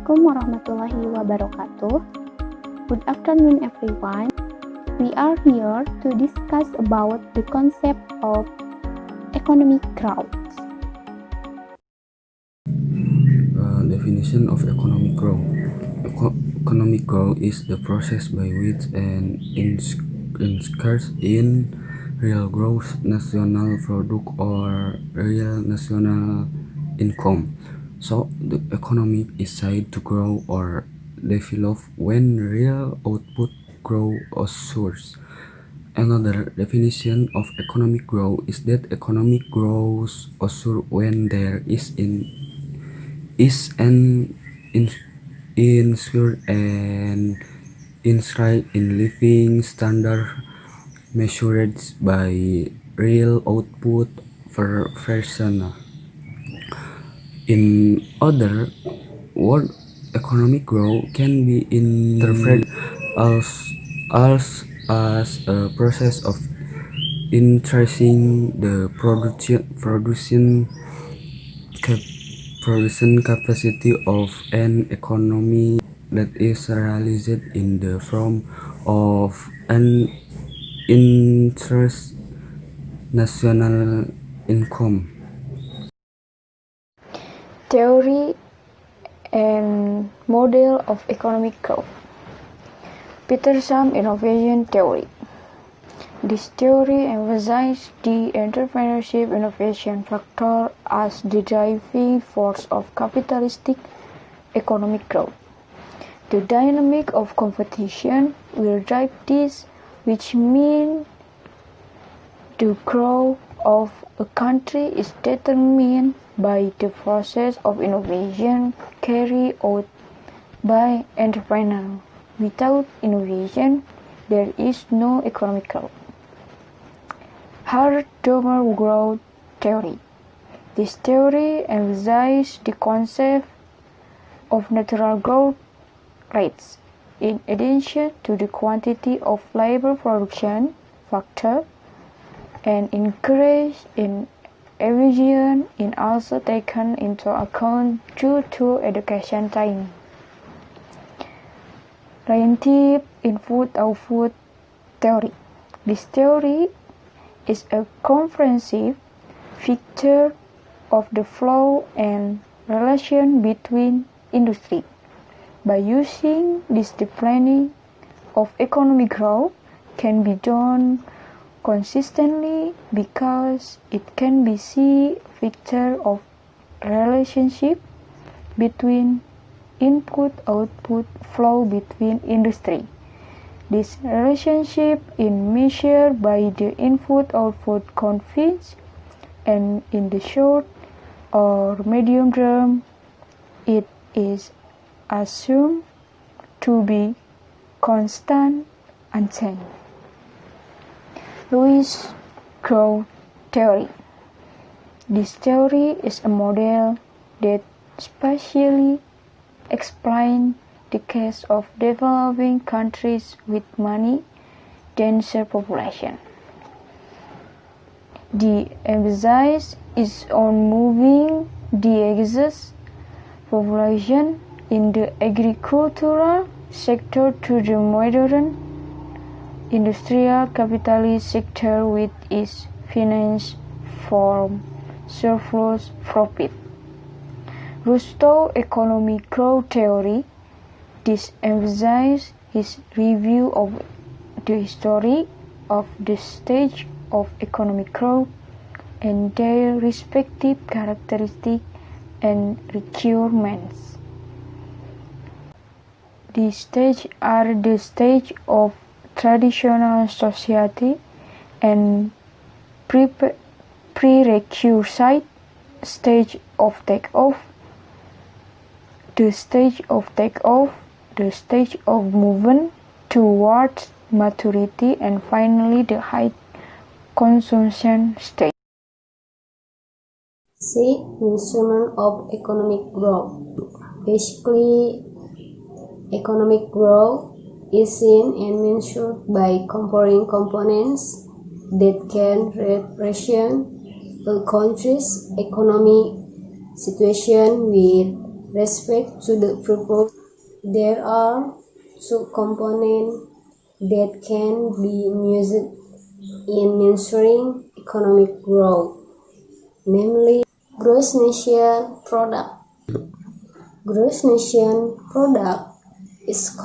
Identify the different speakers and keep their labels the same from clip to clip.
Speaker 1: Assalamu'alaikum warahmatullahi wabarakatuh. Good afternoon everyone. We are here to discuss about the concept of economic growth.
Speaker 2: Definition of economic growth. Economic growth is the process by which an increase in real gross national product or real national income. So the economy is said to grow or develop when real output grow or source. Another definition of economic growth is that economic growth occurs when there is an increase in living standard measured by real output per person. In other words, economic growth can be interpreted as a process of increasing the production capacity of an economy that is realized in the form of an increased national income.
Speaker 1: Theory and model of economic growth. Peterson Innovation Theory. This theory emphasizes the entrepreneurship innovation factor as the driving force of capitalistic economic growth. The dynamic of competition will drive this, which means the growth of a country is determined by the process of innovation carried out by entrepreneurs. Without innovation, there is no economic growth. Hardomer growth theory. This theory emphasizes the concept of natural growth rates in addition to the quantity of labor production factor. An increase in evasion is also taken into account due to education time. Relative input-output theory. This theory is a comprehensive picture of the flow and relation between industry. By using this, the planning of economic growth can be done consistently because it can be see picture of relationship between input-output flow between industry. This relationship is measured by the input-output confidence, and in the short or medium term, it is assumed to be constant and unchanged. Lewis' growth theory. This theory is a model that spatially explains the case of developing countries with money denser population. The emphasis is on moving the excess population in the agricultural sector to the modern industrial capitalist sector with its finance from surplus profit. Rousseau's economic growth theory. This emphasizes his review of the history of the stage of economic growth and their respective characteristics and requirements. These stages are the stage of traditional society and prerequisite stage of takeoff, the stage of takeoff, the stage of movement towards maturity, and finally the high consumption stage.
Speaker 3: See measurement of economic growth. Basically, economic growth is seen and measured by comparing components that can represent a country's economic situation with respect to the purpose. There are two components that can be used in measuring economic growth, namely gross national product. Gross national product is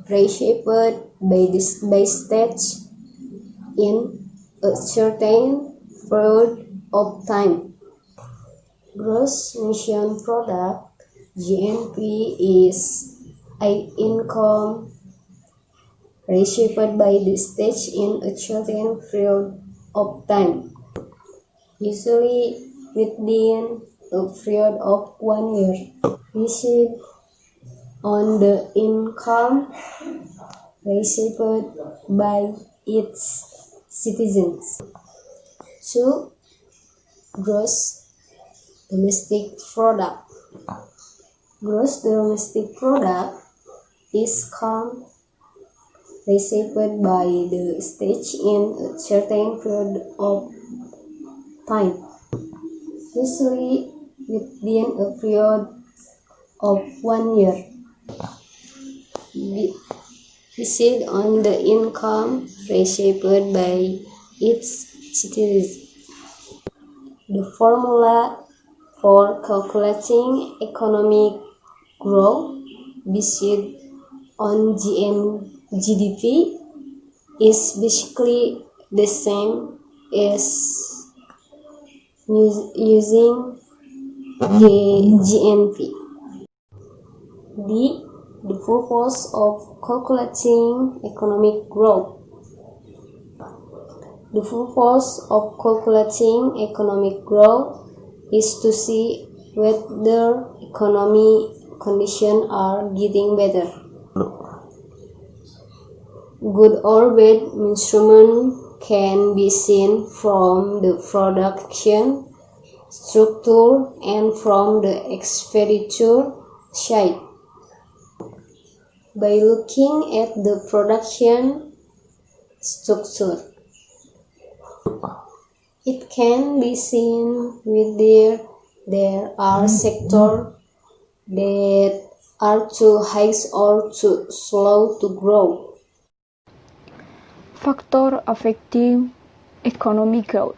Speaker 3: reshaped by stage in a certain period of time. Gross national product (GNP) is an income reshaped by the stage in a certain period of time, usually within a period of 1 year. Based on the income received by its citizens. 2. Gross domestic product. Gross domestic product is received by the state in a certain period of time, usually within a period of 1 year. Based on the income received by its citizens. The formula for calculating economic growth based on GDP is basically the same as using GNP. The purpose of calculating economic growth. The purpose of calculating economic growth is to see whether economic conditions are getting better. Good or bad measurement can be seen from the production structure and from the expenditure side. By looking at the production structure, it can be seen whether there are sectors that are too high or too slow to grow.
Speaker 1: Factor affecting economic growth: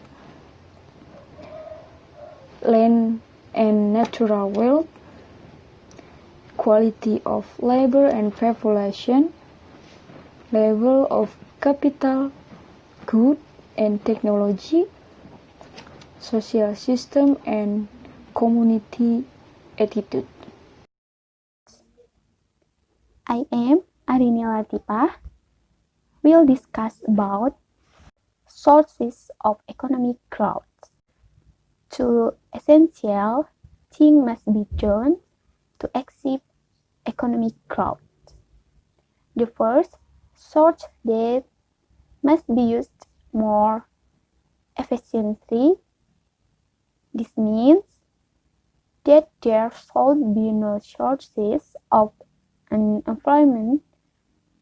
Speaker 1: land and natural wealth, quality of labor and population, level of capital, goods and technology, social system and community attitude.
Speaker 4: I am Arini latifah. We'll discuss about sources of economic growth. Two essential things must be done to achieve economic growth. The first, source that must be used more efficiently. This means that there should be no sources of unemployment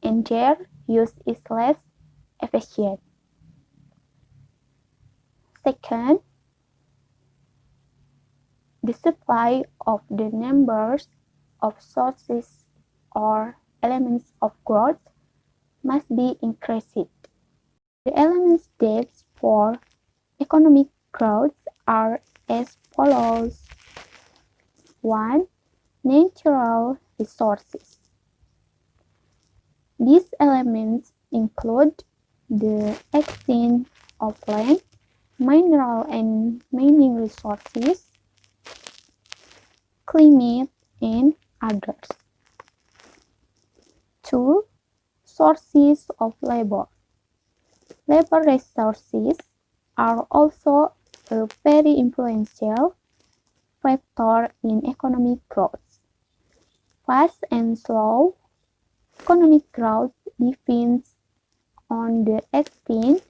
Speaker 4: and their use is less efficient. Second, the supply of the numbers of sources or elements of growth must be increased. The elements that for economic growth are as follows. 1. Natural resources. These elements include the extent of land, mineral and mining resources, climate, and others. 2. Sources of labor. Labor resources are also a very influential factor in economic growth. Fast and slow economic growth depends on the extent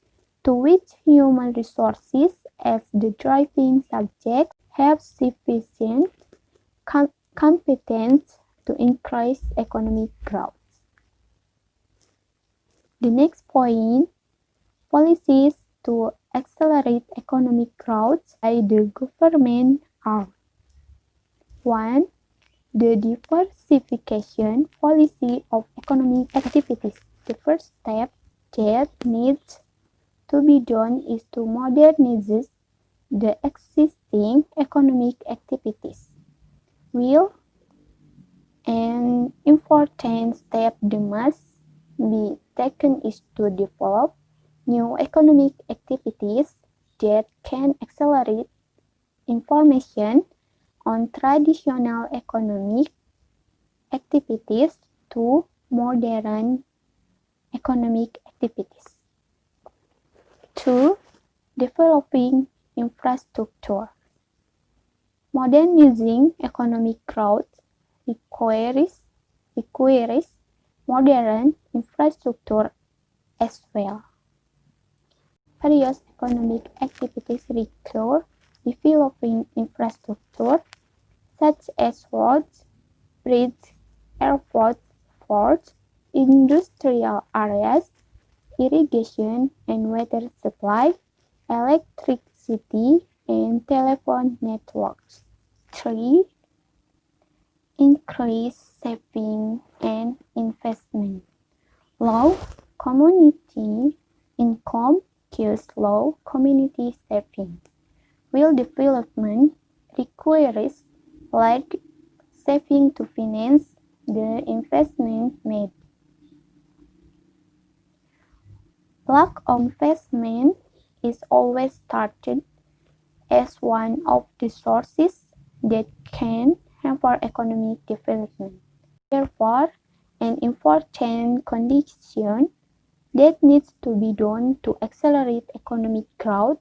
Speaker 4: to which human resources as the driving subject have sufficient competence to increase economic growth. The next point, policies to accelerate economic growth by the government are: 1. the diversification policy of economic activities. The first step that needs to be done is to modernize the existing economic activities. While an important step that must be taken is to develop new economic activities that can accelerate information on traditional economic activities to modern economic activities. 2. Developing infrastructure. Modernizing economic growth requires modern infrastructure as well. Various economic activities require developing infrastructure such as roads, bridges, airports, ports, industrial areas, irrigation and water supply, electricity, and telephone networks. 3. Increase saving and investment. Low community income kills low community saving, while development requires large saving to finance the investment made. Lack of investment is always started as one of the sources that can hamper economic development. Therefore, an important condition that needs to be done to accelerate economic growth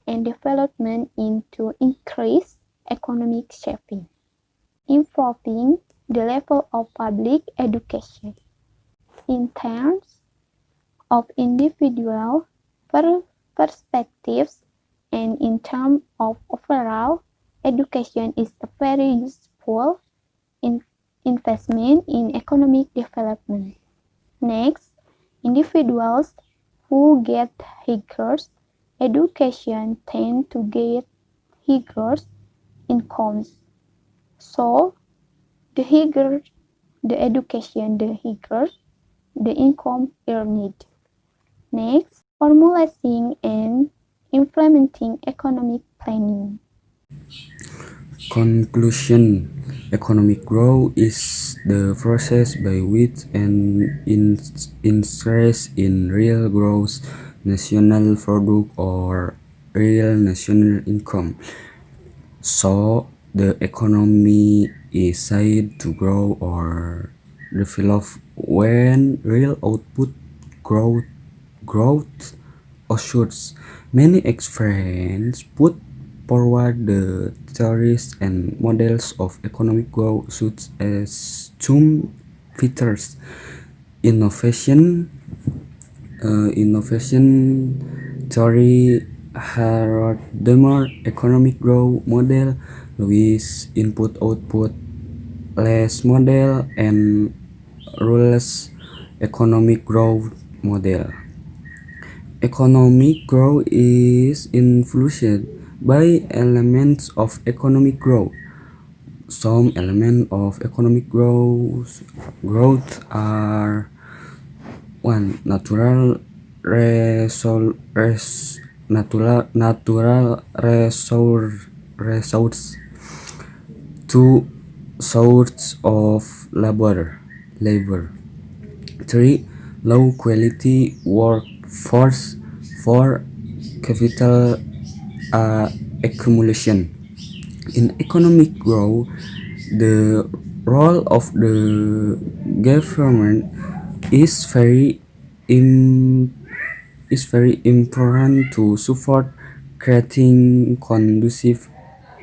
Speaker 4: and development is to increase economic saving. Improving the level of public education. In terms of individual perspectives and in terms of overall, education is a very useful investment in economic development. Next, individuals who get higher education tend to get higher incomes. So, the higher the education, the higher the income earned. Next, formulating and implementing economic planning.
Speaker 2: Conclusion. Economic growth is the process by which an increase in real gross national product or real national income. So, the economy is said to grow or develop when real output growth occurs. Many experts put forward the theories and models of economic growth such as two features: innovation theory, Harrodemer economic growth model, Lewis input-output less model, and Rules economic growth model. Economic growth is influenced by elements of economic growth. Some elements of economic growth are 1. Natural resource. 2. Source of labor. 3. Low quality workforce. 4. Capital accumulation. In economic growth, the role of the government is very important to support creating conducive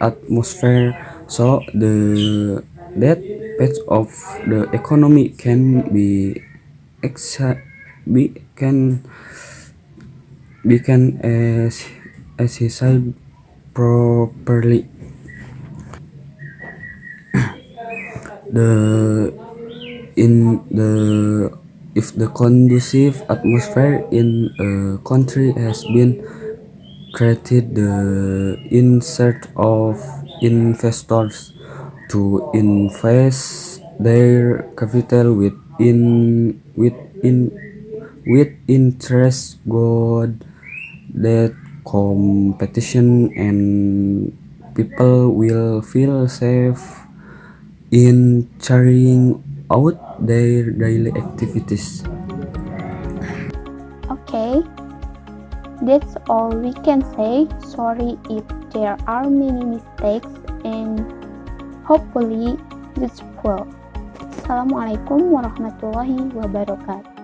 Speaker 2: atmosphere so that part of the economy can be exercised properly. If the conducive atmosphere in a country has been created, the insert of investors to invest their capital with interest good that competition and people will feel safe in carrying out their daily activities.
Speaker 4: Okay, that's all we can say. Sorry if there are many mistakes and hopefully useful. Assalamualaikum warahmatullahi wabarakatuh.